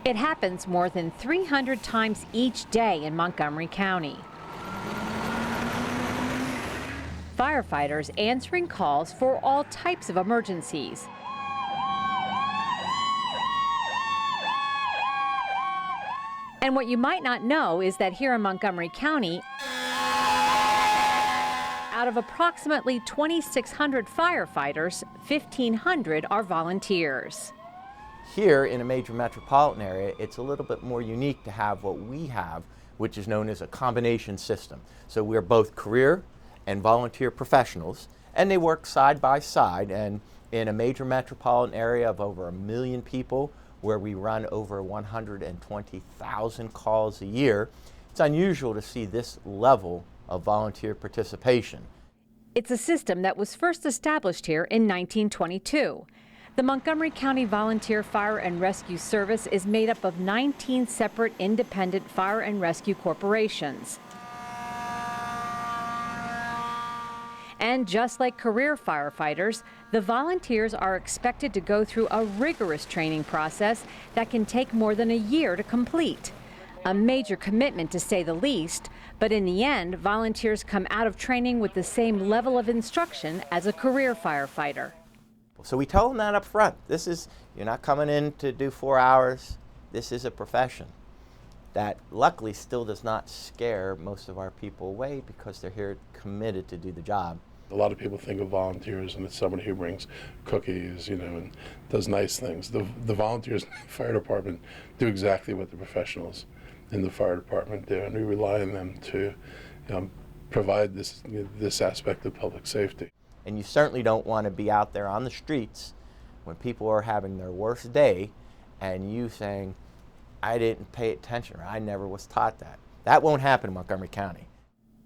It happens more than 300 times each day in Montgomery County. Firefighters answering calls for all types of emergencies. And what you might not know is that here in Montgomery County, out of approximately 2,600 firefighters, 1,500 are volunteers. Here in a major metropolitan area, it's a little bit more unique to have what we have, which is known as a combination system. So we're both career and volunteer professionals, and they work side by side. And in a major metropolitan area of over 1 million people, where we run over 120,000 calls a year, it's unusual to see this level of volunteer participation. It's a system that was first established here in 1922. The Montgomery County Volunteer Fire and Rescue Service is made up of 19 separate independent fire and rescue corporations. And just like career firefighters, the volunteers are expected to go through a rigorous training process that can take more than a year to complete. A major commitment, to say the least, but in the end, volunteers come out of training with the same level of instruction as a career firefighter. So we tell them that up front. You're not coming in to do 4 hours. This is a profession that luckily still does not scare most of our people away because they're here committed to do the job. A lot of people think of volunteers and it's somebody who brings cookies, and does nice things. The volunteers in the fire department do exactly what the professionals in the fire department do, and we rely on them to provide this aspect of public safety. And you certainly don't want to be out there on the streets when people are having their worst day and you saying, I didn't pay attention, or I never was taught that. That won't happen in Montgomery County.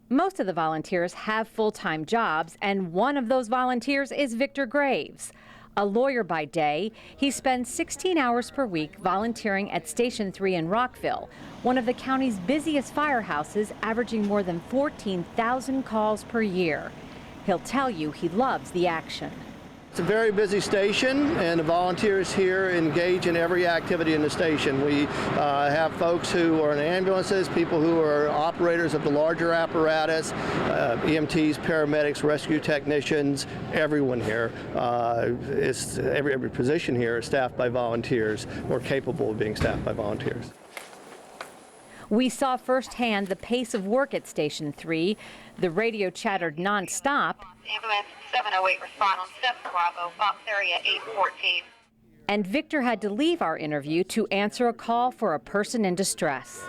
Most of the volunteers have full-time jobs, and one of those volunteers is Victor Graves. A lawyer by day, he spends 16 hours per week volunteering at Station 3 in Rockville, one of the county's busiest firehouses, averaging more than 14,000 calls per year. He'll tell you he loves the action. It's a very busy station, and the volunteers here engage in every activity in the station. We have folks who are in ambulances, people who are operators of the larger apparatus, EMTs, paramedics, rescue technicians, everyone here. Every position here is staffed by volunteers or capable of being staffed by volunteers. We saw firsthand the pace of work at Station 3. The radio chattered nonstop. Ambulance 708 respond on 7 Bravo, Fox area 814. And Victor had to leave our interview to answer a call for a person in distress.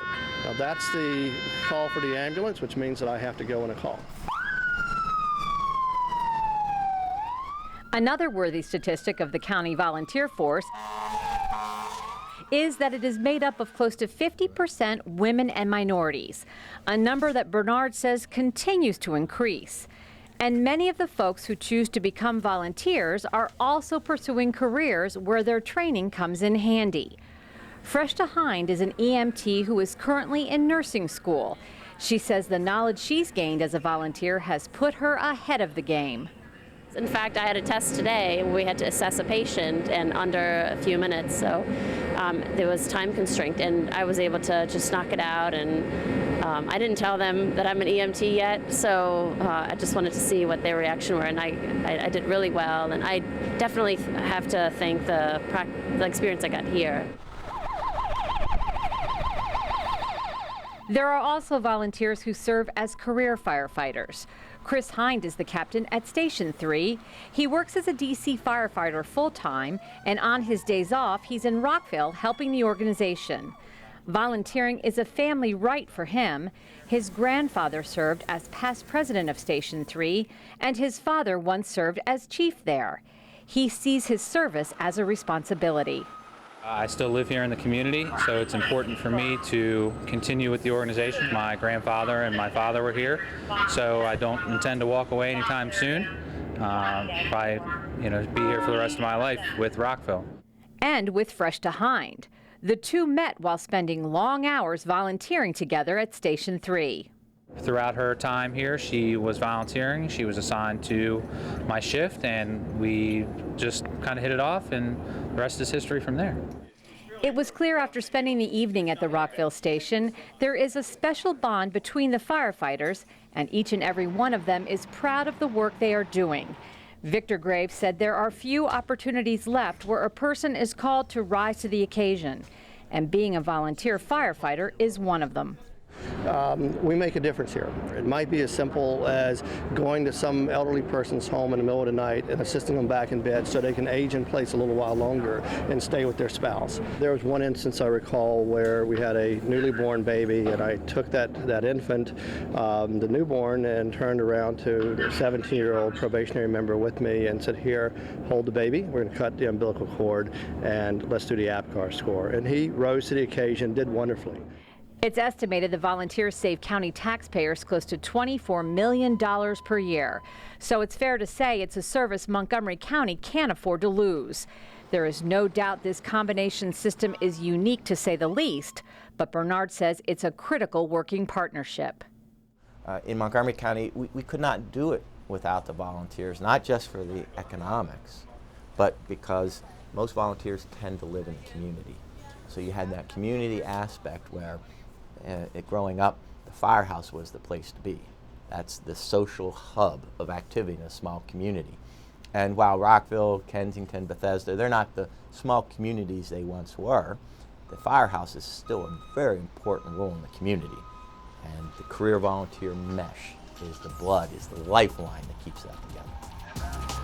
Now that's the call for the ambulance, which means that I have to go on a call. Another worthy statistic of the county volunteer force is that it is made up of close to 50% women and minorities, a number that Bernard says continues to increase. And many of the folks who choose to become volunteers are also pursuing careers where their training comes in handy. Freshta Hind is an EMT who is currently in nursing school. She says the knowledge she's gained as a volunteer has put her ahead of the game. In fact, I had a test today. We had to assess a patient in under a few minutes, so there was time constraint, and I was able to just knock it out. And I didn't tell them that I'm an EMT yet, so I just wanted to see what their reaction were, and I did really well. And I definitely have to thank the experience I got here. There are also volunteers who serve as career firefighters. Chris Hind is the captain at Station 3. He works as a DC firefighter full-time, and on his days off, he's in Rockville helping the organization. Volunteering is a family right for him. His grandfather served as past president of Station 3, and his father once served as chief there. He sees his service as a responsibility. I still live here in the community, so it's important for me to continue with the organization. My grandfather and my father were here, so I don't intend to walk away anytime soon. Probably, be here for the rest of my life with Rockville. And with Freshta Hind. The two met while spending long hours volunteering together at Station 3. Throughout her time here, she was volunteering. She was assigned to my shift, and we just kind of hit it off, and the rest is history from there. It was clear after spending the evening at the Rockville station, there is a special bond between the firefighters, and each and every one of them is proud of the work they are doing. Victor Graves said there are few opportunities left where a person is called to rise to the occasion, and being a volunteer firefighter is one of them. We make a difference here. It might be as simple as going to some elderly person's home in the middle of the night and assisting them back in bed so they can age in place a little while longer and stay with their spouse. There was one instance I recall where we had a newly born baby, and I took that infant, the newborn, and turned around to the 17-year-old probationary member with me and said, "Here, hold the baby. We're going to cut the umbilical cord and let's do the APGAR score." And he rose to the occasion, did wonderfully. It's estimated the volunteers save county taxpayers close to $24 million per year. So it's fair to say it's a service Montgomery County can't afford to lose. There is no doubt this combination system is unique to say the least, but Bernard says it's a critical working partnership. In Montgomery County, we could not do it without the volunteers, not just for the economics, but because most volunteers tend to live in the community. So you had that community aspect where growing up, the firehouse was the place to be. That's the social hub of activity in a small community. And while Rockville, Kensington, Bethesda, they're not the small communities they once were, the firehouse is still a very important role in the community. And the career volunteer mesh is the blood, is the lifeline that keeps that together.